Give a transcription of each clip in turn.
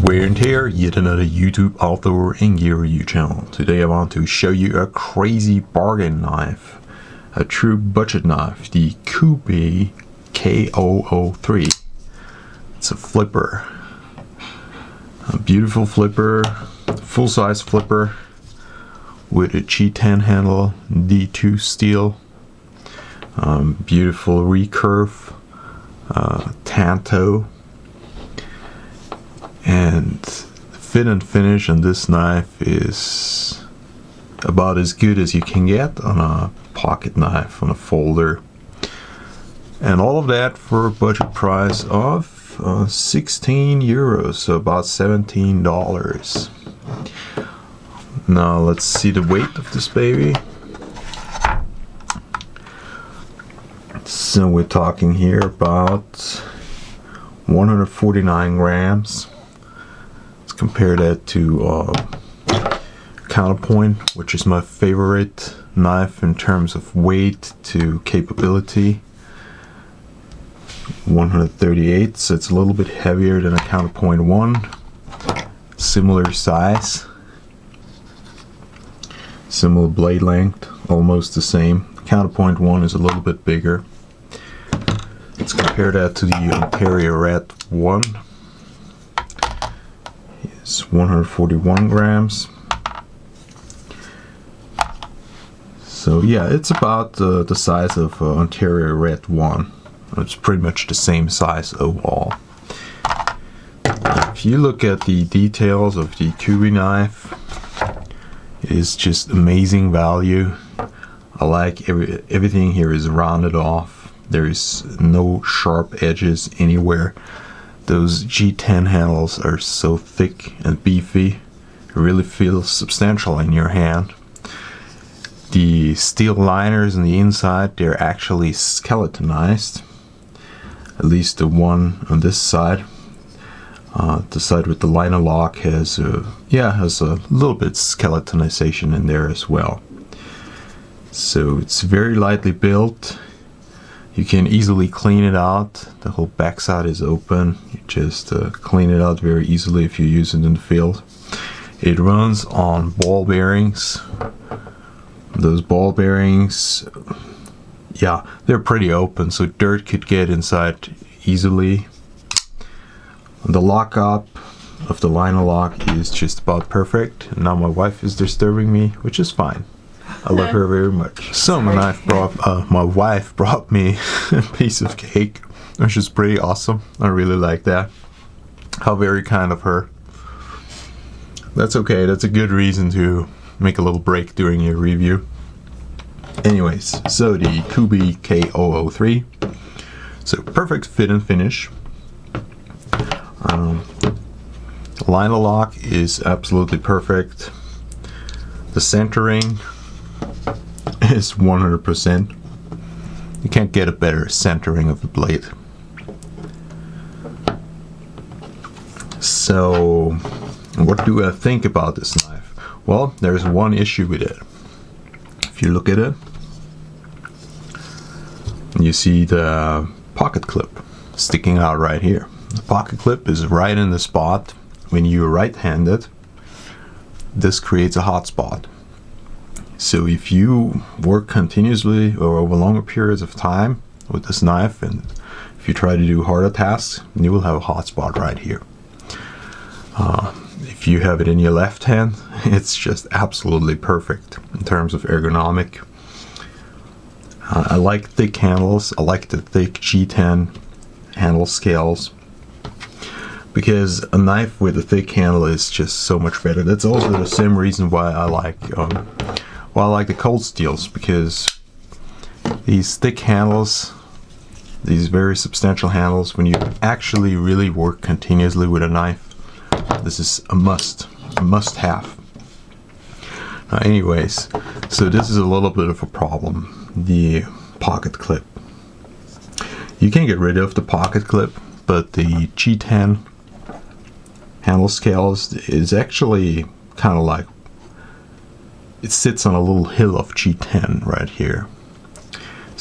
We're here, yet another YouTube outdoor and gear review channel. Today I want to show you a crazy bargain knife, a true budget knife, the Kubey K003. It's a flipper, a beautiful flipper, full-size flipper with a G10 handle, D2 steel, beautiful recurve, tan toe. And the fit and finish on this knife is about as good as you can get on a pocket knife, on a folder. And all of that for a budget price of 16 euros, so about $17. Now let's see the weight of this baby. So we're talking here about 149 grams. Compare that to Counterpoint, which is my favorite knife in terms of weight to capability. 138, so it's a little bit heavier than a Counterpoint 1. Similar size, similar blade length, almost the same. Counterpoint 1 is a little bit bigger. Let's compare that to the Ontario Red 1. It's 141 grams. So yeah, it's about the size of Ontario Red 1. It's pretty much the same size overall. If you look at the details of the Kubey knife, it's just amazing value. I like everything here is rounded off. There is no sharp edges anywhere. Those G10 handles are so thick and beefy, it really feels substantial in your hand. The steel liners on the inside, they're actually skeletonized. At least the one on this side. The side with the liner lock has a little bit skeletonization in there as well. So it's very lightly built. You can easily clean it out. The whole backside is open. You just clean it out very easily if you use it in the field. It runs on ball bearings. Those ball bearings, yeah, they're pretty open, so dirt could get inside easily. The lockup of the liner lock is just about perfect. Now my wife is disturbing me, which is fine. I love her very much. So my wife brought me a piece of cake, which is pretty awesome. I really like that. How very kind of her. That's okay. That's a good reason to make a little break during your review. Anyways, so the Kubey K003. So perfect fit and finish. Liner lock is absolutely perfect. The centering is 100%. You can't get a better centering of the blade. So, what do I think about this knife? Well, there's one issue with it. If you look at it, you see the pocket clip sticking out right here. The pocket clip is right in the spot. When you're right-handed, this creates a hot spot. So if you work continuously or over longer periods of time with this knife, and if you try to do harder tasks, you will have a hot spot right here. If you have it in your left hand, it's just absolutely perfect in terms of ergonomic. I like thick handles. I like the thick G10 handle scales, because a knife with a thick handle is just so much better. That's also the same reason why I like the cold steels, because these thick handles, these very substantial handles, when you actually really work continuously with a knife, this is a must-have. Anyways, so this is a little bit of a problem, the pocket clip. You can get rid of the pocket clip, but the G10 handle scales is actually kind of like, it sits on a little hill of G10 right here.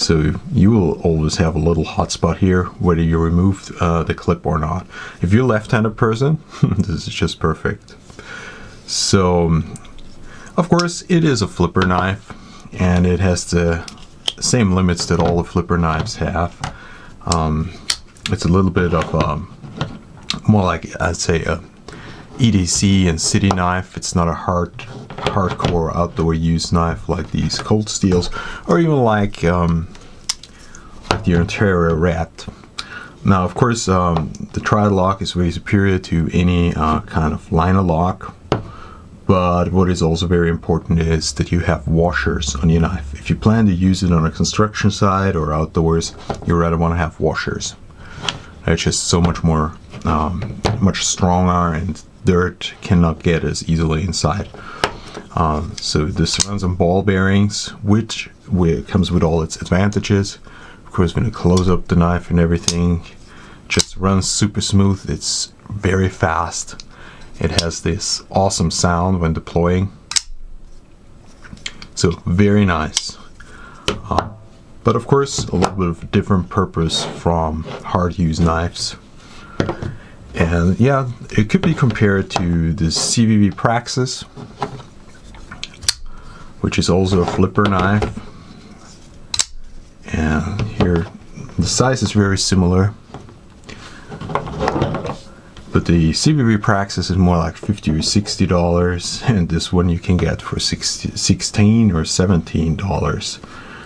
So you will always have a little hot spot here, whether you remove the clip or not. If you're a left-handed person, this is just perfect. So, of course, it is a flipper knife, and it has the same limits that all the flipper knives have. It's a little bit of more like, I'd say, a EDC and city knife. It's not a hardcore outdoor use knife like these cold steels, or even like the Ontario Rat. Now, of course, the tri-lock is way superior to any kind of liner lock. But what is also very important is that you have washers on your knife. If you plan to use it on a construction site or outdoors, you rather want to have washers. It's just so much more, much stronger, and dirt cannot get as easily inside. So this runs on ball bearings, which comes with all its advantages. Of course, when you close up the knife and everything, just runs super smooth. It's very fast. It has this awesome sound when deploying. So very nice. But of course, a little bit of a different purpose from hard use knives. And yeah, it could be compared to the CVV Praxis, which is also a flipper knife. And here, the size is very similar. But the CVV Praxis is more like $50 or $60, and this one you can get for $16 or $17.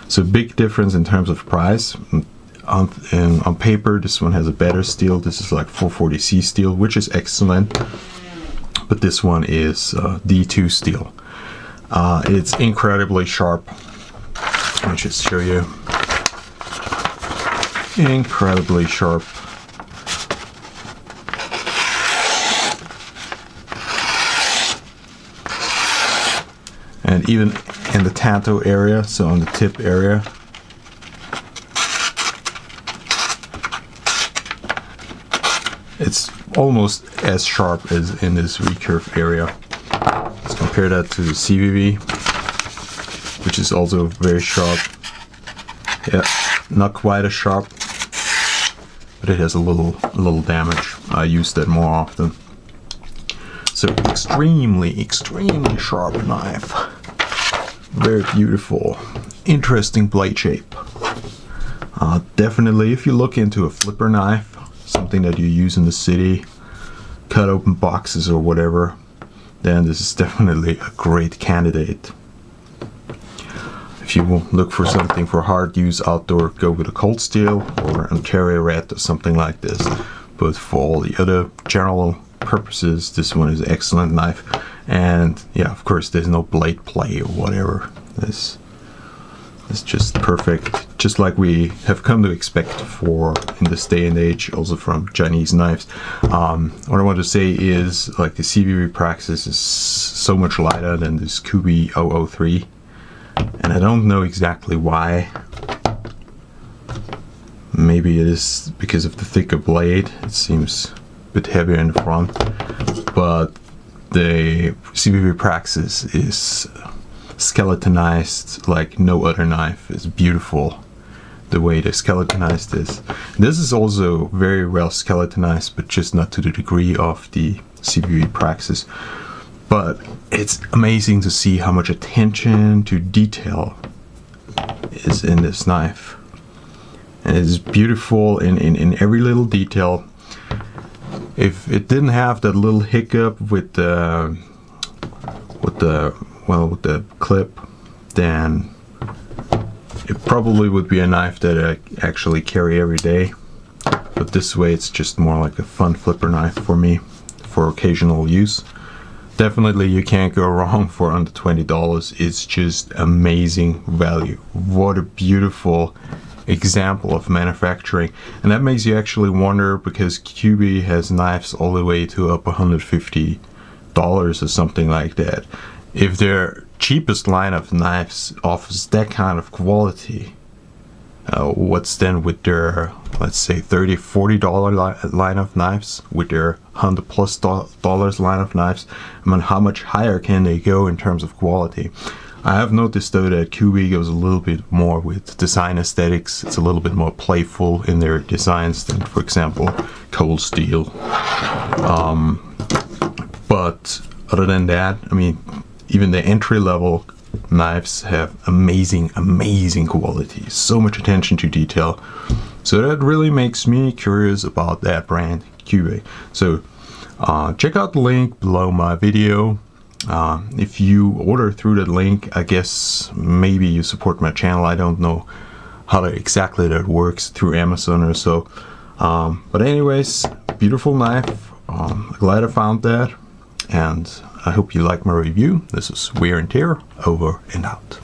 So big difference in terms of price. On paper, this one has a better steel. This is like 440C steel, which is excellent. But this one is D2 steel. It's incredibly sharp. Let me just show you. Incredibly sharp. And even in the tanto area, so on the tip area, it's almost as sharp as in this recurve area. Let's compare that to the CVV, which is also very sharp. Yeah, not quite as sharp, but it has a little damage. I use that more often. So extremely sharp knife. Very beautiful, interesting blade shape. Definitely, if you look into a flipper knife, something that you use in the city, cut open boxes or whatever, then this is definitely a great candidate. If you look for something for hard use outdoor, go with a cold steel or Ontario Rat or something like this. But for all the other general purposes, this one is an excellent knife. And yeah, of course, there's no blade play or whatever. This is just perfect, just like we have come to expect for in this day and age, also from Chinese knives. What I want to say is, like, the CVV Praxis is so much lighter than this Kubey 003, and I don't know exactly why. Maybe it is because of the thicker blade. It seems a bit heavier in the front, but the CVV Praxis is skeletonized like no other knife. It's beautiful the way they skeletonized this. This is also very well skeletonized, but just not to the degree of the CVV Praxis. But it's amazing to see how much attention to detail is in this knife. And it's beautiful in every little detail. If it didn't have that little hiccup with the clip, then it probably would be a knife that I actually carry every day. But this way, it's just more like a fun flipper knife for me, for occasional use. Definitely, you can't go wrong for under $20. It's just amazing value. What a beautiful example of manufacturing. And that makes you actually wonder, because Kubey has knives all the way to up $150 or something like that. If their cheapest line of knives offers that kind of quality, what's then with their, let's say, $30-$40 line of knives, with their $100+ line of knives? I mean, how much higher can they go in terms of quality? I have noticed though that Kubey goes a little bit more with design aesthetics. It's a little bit more playful in their designs than, for example, Cold Steel. But other than that, I mean, even the entry-level knives have amazing quality. So much attention to detail. So that really makes me curious about that brand, Kubey. So check out the link below my video. If you order through that link, I guess maybe you support my channel. I don't know how exactly that works through Amazon or so. But anyways, beautiful knife. Glad I found that. And I hope you like my review. This is Wear and Tear, over and out.